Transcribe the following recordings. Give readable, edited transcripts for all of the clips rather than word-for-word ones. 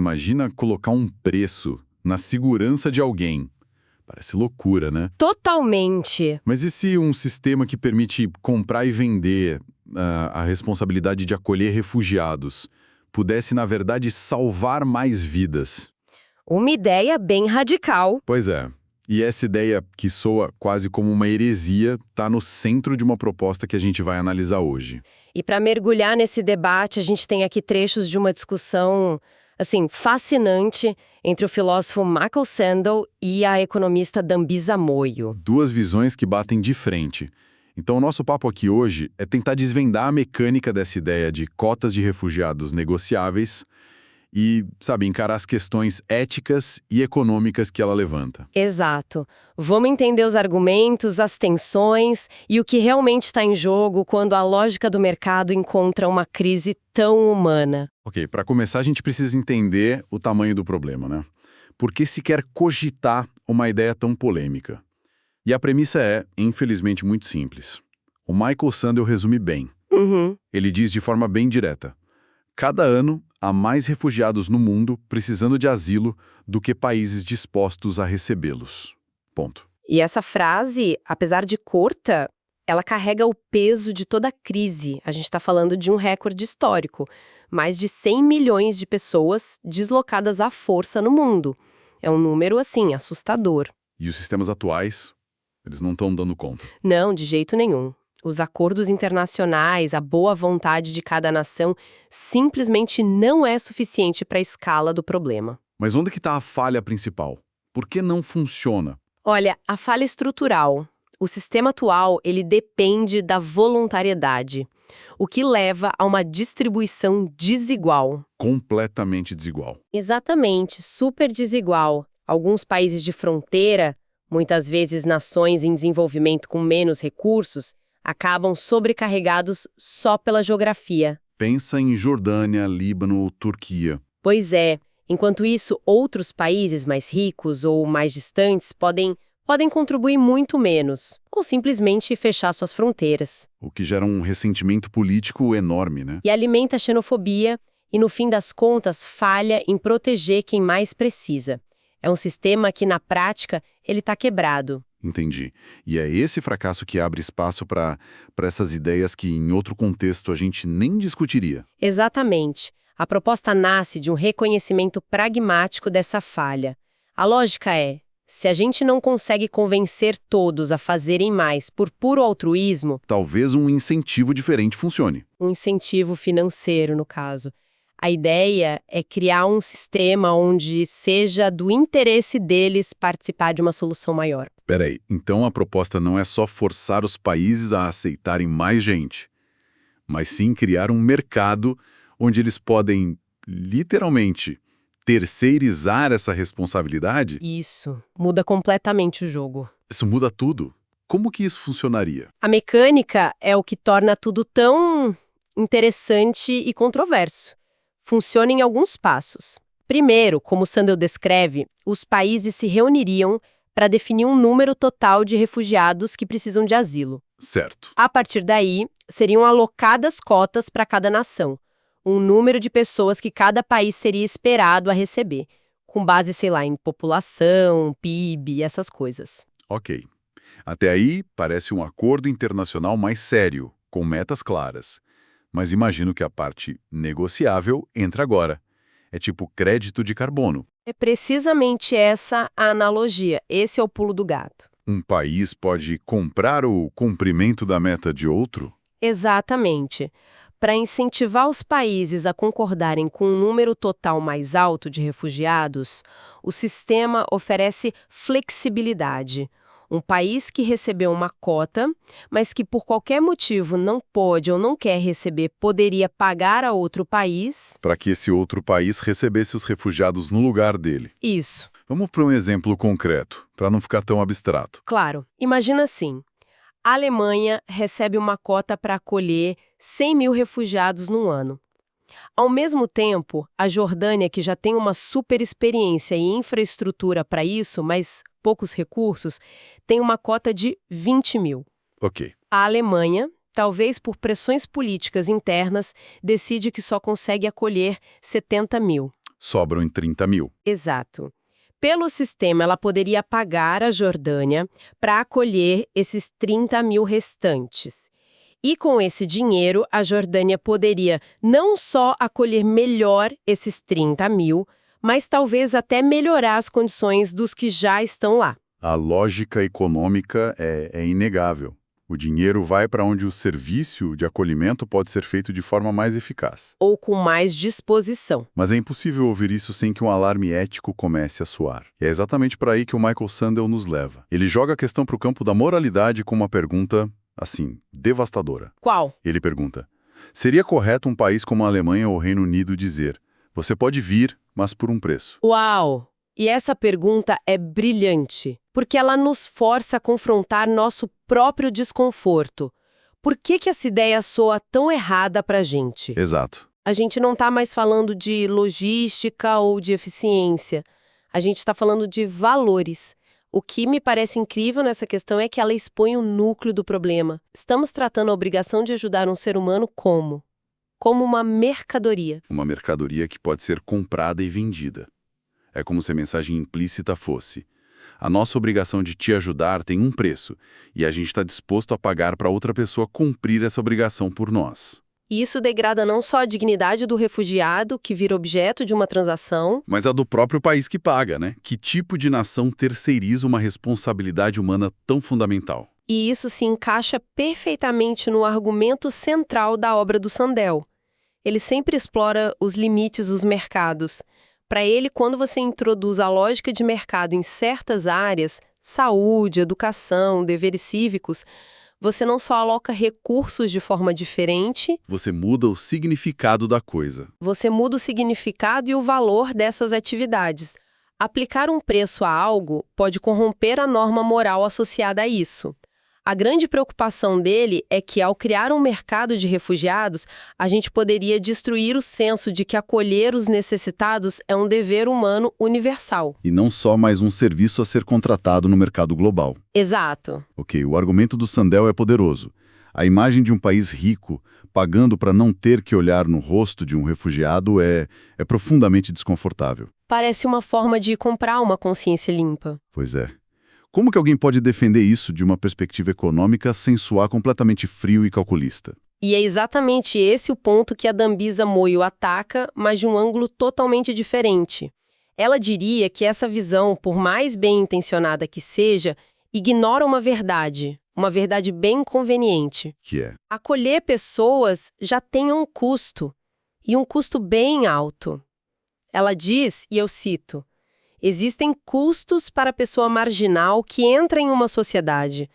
Imagina colocar um preço na segurança de alguém. Parece loucura, né? Totalmente. Mas e se um sistema que permite comprar e vender a responsabilidade de acolher refugiados pudesse, na verdade, salvar mais vidas? Uma ideia bem radical. Pois é. E essa ideia, que soa quase como uma heresia, está no centro de uma proposta que a gente vai analisar hoje. E para mergulhar nesse debate, a gente tem aqui trechos de uma discussão, assim, fascinante entre o filósofo Michael Sandel e a economista Dambisa Moyo. Duas visões que batem de frente. Então, o nosso papo aqui hoje é tentar desvendar a mecânica dessa ideia de cotas de refugiados negociáveis e, sabe, encarar as questões éticas e econômicas que ela levanta. Exato. Vamos entender os argumentos, as tensões e o que realmente está em jogo quando a lógica do mercado encontra uma crise tão humana. Ok, para começar, a gente precisa entender o tamanho do problema, né? Por que se quer cogitar uma ideia tão polêmica? E a premissa é, infelizmente, muito simples. O Michael Sandel resume bem. Ele diz de forma bem direta: cada ano, há mais refugiados no mundo precisando de asilo do que países dispostos a recebê-los. Ponto. E essa frase, apesar de curta, ela carrega o peso de toda a crise. A gente está falando de um recorde histórico. Mais de 100 milhões de pessoas deslocadas à força no mundo. É um número, assim, assustador. E os sistemas atuais, eles não estão dando conta. Não, de jeito nenhum. Os acordos internacionais, a boa vontade de cada nação, simplesmente não é suficiente para a escala do problema. Mas onde que está a falha principal? Por que não funciona? Olha, a falha estrutural. O sistema atual, ele depende da voluntariedade, o que leva a uma distribuição desigual. Completamente desigual. Exatamente, super desigual. Alguns países de fronteira, muitas vezes nações em desenvolvimento com menos recursos, acabam sobrecarregados só pela geografia. Pensa em Jordânia, Líbano ou Turquia. Pois é, enquanto isso, outros países mais ricos ou mais distantes podem contribuir muito menos, ou simplesmente fechar suas fronteiras. O que gera um ressentimento político enorme, né? E alimenta a xenofobia e, no fim das contas, falha em proteger quem mais precisa. É um sistema que, na prática, ele está quebrado. Entendi. E é esse fracasso que abre espaço para essas ideias que, em outro contexto, a gente nem discutiria. Exatamente. A proposta nasce de um reconhecimento pragmático dessa falha. A lógica é, se a gente não consegue convencer todos a fazerem mais por puro altruísmo, Talvez um incentivo diferente funcione. um incentivo financeiro, no caso. A ideia é criar um sistema onde seja do interesse deles participar de uma solução maior. Peraí, então a proposta não é só forçar os países a aceitarem mais gente, mas sim criar um mercado onde eles podem, literalmente, terceirizar essa responsabilidade? Isso muda completamente o jogo. Isso muda tudo. Como que isso funcionaria? A mecânica é o que torna tudo tão interessante e controverso. Funciona em alguns passos. Primeiro, como Sandel descreve, os países se reuniriam para definir um número total de refugiados que precisam de asilo. Certo. A partir daí, seriam alocadas cotas para cada nação, um número de pessoas que cada país seria esperado a receber, com base, sei lá, em população, PIB, essas coisas. Ok. Até aí, parece um acordo internacional mais sério, com metas claras. Mas imagino que a parte negociável entra agora. É tipo crédito de carbono. É precisamente essa a analogia, esse é o pulo do gato. Um país pode comprar o cumprimento da meta de outro? Exatamente. Para incentivar os países a concordarem com um número total mais alto de refugiados, o sistema oferece flexibilidade. Um país que recebeu uma cota, mas que por qualquer motivo não pode ou não quer receber, poderia pagar a outro país. Para que esse outro país recebesse os refugiados no lugar dele. Isso. Vamos para um exemplo concreto, para não ficar tão abstrato. Claro. Imagina assim. A Alemanha recebe uma cota para acolher 100 mil refugiados no ano. Ao mesmo tempo, a Jordânia, que já tem uma super experiência e infraestrutura para isso, mas poucos recursos, tem uma cota de 20 mil. Ok. A Alemanha, talvez por pressões políticas internas, decide que só consegue acolher 70 mil. sobram em 30 mil. Exato. Pelo sistema, ela poderia pagar a Jordânia para acolher esses 30 mil restantes. E com esse dinheiro, a Jordânia poderia não só acolher melhor esses 30 mil, mas talvez até melhorar as condições dos que já estão lá. A lógica econômica é inegável. O dinheiro vai para onde o serviço de acolhimento pode ser feito de forma mais eficaz. Ou com mais disposição. Mas é impossível ouvir isso sem que um alarme ético comece a soar. E é exatamente para aí que o Michael Sandel nos leva. Ele joga a questão para o campo da moralidade com uma pergunta, assim, devastadora. Qual? Ele pergunta: seria correto um país como a Alemanha ou o Reino Unido dizer: você pode vir, mas por um preço? Uau! E essa pergunta é brilhante, porque ela nos força a confrontar nosso próprio desconforto. Por que essa ideia soa tão errada pra gente? Exato. A gente não está mais falando de logística ou de eficiência. A gente está falando de valores. O que me parece incrível nessa questão é que ela expõe o núcleo do problema. Estamos tratando a obrigação de ajudar um ser humano como? Como uma mercadoria. Uma mercadoria que pode ser comprada e vendida. É como se a mensagem implícita fosse: a nossa obrigação de te ajudar tem um preço, e a gente está disposto a pagar para outra pessoa cumprir essa obrigação por nós. E isso degrada não só a dignidade do refugiado, que vira objeto de uma transação, Mas a do próprio país que paga, né? Que tipo de nação terceiriza uma responsabilidade humana tão fundamental? e isso se encaixa perfeitamente no argumento central da obra do Sandel. Ele sempre explora os limites dos mercados. Para ele, quando você introduz a lógica de mercado em certas áreas, saúde, educação, deveres cívicos, você não só aloca recursos de forma diferente, Você muda o significado da coisa. você muda o significado e o valor dessas atividades. Aplicar um preço a algo pode corromper a norma moral associada a isso. A grande preocupação dele é que, ao criar um mercado de refugiados, a gente poderia destruir o senso de que acolher os necessitados é um dever humano universal. E não só mais um serviço a ser contratado no mercado global. Exato. Ok, o argumento do Sandel é poderoso. A imagem de um país rico, pagando para não ter que olhar no rosto de um refugiado, é profundamente desconfortável. Parece uma forma de comprar uma consciência limpa. Pois é. Como que alguém pode defender isso de uma perspectiva econômica sem soar completamente frio e calculista? E é exatamente esse o ponto que a Dambisa Moyo ataca, mas de um ângulo totalmente diferente. Ela diria que essa visão, por mais bem intencionada que seja, ignora uma verdade bem conveniente. Que é: Acolher pessoas já tem um custo, e um custo bem alto. Ela diz, e eu cito: existem custos para a pessoa marginal que entra em uma sociedade,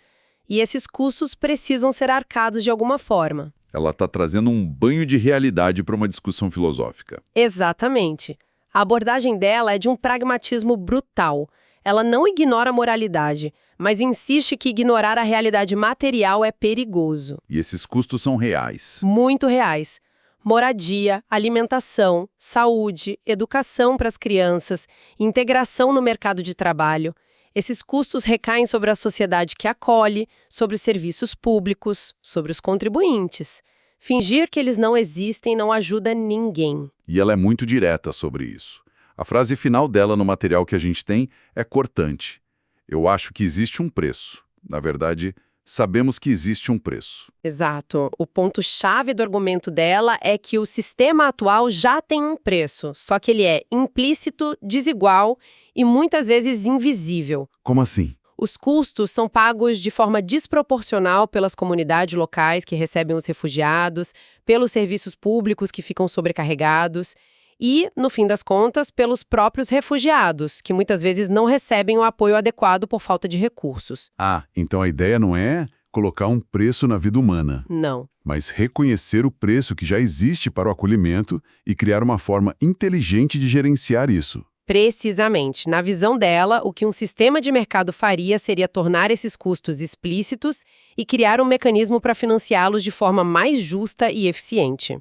e esses custos precisam ser arcados de alguma forma. ela está trazendo um banho de realidade para uma discussão filosófica. Exatamente. A abordagem dela é de um pragmatismo brutal. Ela não ignora a moralidade, mas insiste que ignorar a realidade material é perigoso. E esses custos são reais. Muito reais. Moradia, alimentação, saúde, educação para as crianças, integração no mercado de trabalho. Esses custos recaem sobre a sociedade que acolhe, sobre os serviços públicos, sobre os contribuintes. Fingir que eles não existem não ajuda ninguém. E ela é muito direta sobre isso. A frase final dela no material que a gente tem é cortante. Eu acho que existe um preço. Na verdade, sabemos que existe um preço. Exato. O ponto-chave do argumento dela é que o sistema atual já tem um preço, só que ele é implícito, desigual e muitas vezes invisível. Como assim? Os custos são pagos de forma desproporcional pelas comunidades locais que recebem os refugiados, pelos serviços públicos que ficam sobrecarregados e, no fim das contas, pelos próprios refugiados, que muitas vezes não recebem o apoio adequado por falta de recursos. Ah, então a ideia não é colocar um preço na vida humana, Não. mas reconhecer o preço que já existe para o acolhimento e criar uma forma inteligente de gerenciar isso. Precisamente. Na visão dela, o que um sistema de mercado faria seria tornar esses custos explícitos e criar um mecanismo para financiá-los de forma mais justa e eficiente.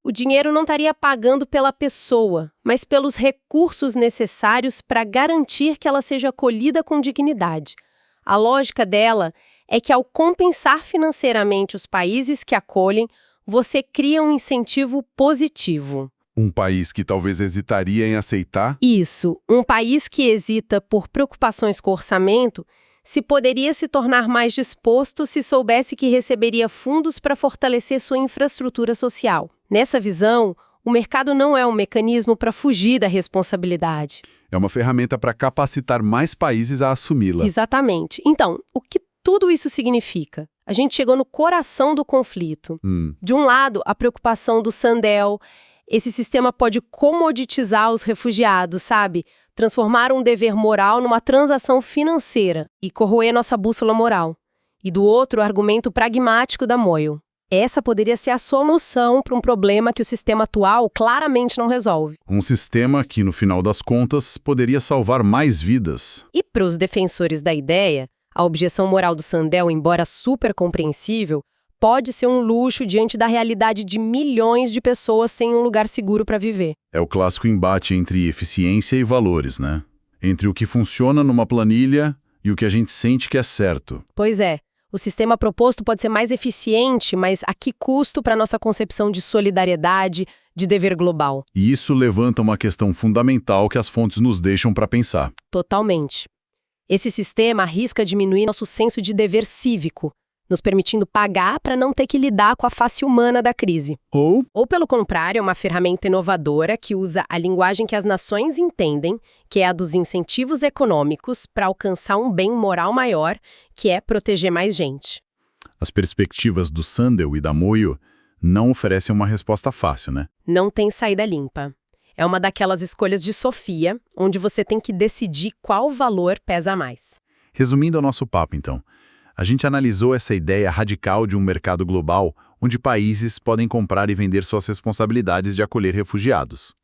O dinheiro não estaria pagando pela pessoa, mas pelos recursos necessários para garantir que ela seja acolhida com dignidade. A lógica dela é que, ao compensar financeiramente os países que acolhem, você cria um incentivo positivo. Um país que talvez hesitaria em aceitar? Isso, um país que hesita por preocupações com o orçamento se poderia se tornar mais disposto se soubesse que receberia fundos para fortalecer sua infraestrutura social. Nessa visão, o mercado não é um mecanismo para fugir da responsabilidade. É uma ferramenta para capacitar mais países a assumi-la. Exatamente. Então, o que tudo isso significa? A gente chegou no coração do conflito. De um lado, a preocupação do Sandel. Esse sistema pode comoditizar os refugiados, sabe? Transformar um dever moral numa transação financeira e corroer nossa bússola moral. E do outro, o argumento pragmático da Moyle. Essa poderia ser a solução para um problema que o sistema atual claramente não resolve. Um sistema que, no final das contas, poderia salvar mais vidas. E para os defensores da ideia, a objeção moral do Sandel, embora super compreensível, pode ser um luxo diante da realidade de milhões de pessoas sem um lugar seguro para viver. É o clássico embate entre eficiência e valores, né? Entre o que funciona numa planilha e o que a gente sente que é certo. Pois é. O sistema proposto pode ser mais eficiente, mas a que custo para nossa concepção de solidariedade, de dever global? E isso levanta uma questão fundamental que as fontes nos deixam para pensar. Totalmente. Esse sistema arrisca diminuir nosso senso de dever cívico, nos permitindo pagar para não ter que lidar com a face humana da crise. Ou, pelo contrário, é uma ferramenta inovadora que usa a linguagem que as nações entendem, que é a dos incentivos econômicos, para alcançar um bem moral maior, que é proteger mais gente. As perspectivas do Sandel e da Moyle não oferecem uma resposta fácil, né? Não tem saída limpa. É uma daquelas escolhas de Sofia, onde você tem que decidir qual valor pesa mais. Resumindo o nosso papo, então, a gente analisou essa ideia radical de um mercado global onde países podem comprar e vender suas responsabilidades de acolher refugiados.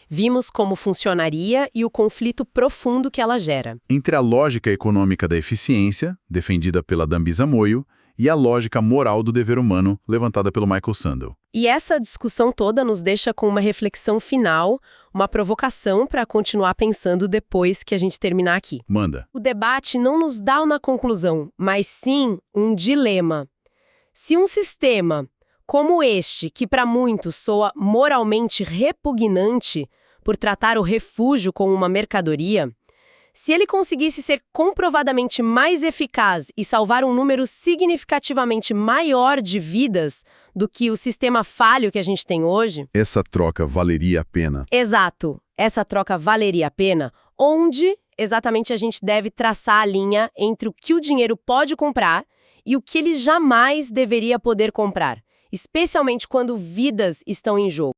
Vimos como funcionaria e o conflito profundo que ela gera. Entre a lógica econômica da eficiência, defendida pela Dambisa Moyo, e a lógica moral do dever humano, levantada pelo Michael Sandel. E essa discussão toda nos deixa com uma reflexão final, uma provocação para continuar pensando depois que a gente terminar aqui. Manda. O debate não nos dá uma conclusão, mas sim um dilema. Se um sistema como este, que para muitos soa moralmente repugnante por tratar o refúgio como uma mercadoria, se ele conseguisse ser comprovadamente mais eficaz e salvar um número significativamente maior de vidas do que o sistema falho que a gente tem hoje... Essa troca valeria a pena. Exato. Essa troca valeria a pena, onde exatamente a gente deve traçar a linha entre o que o dinheiro pode comprar e o que ele jamais deveria poder comprar, especialmente quando vidas estão em jogo.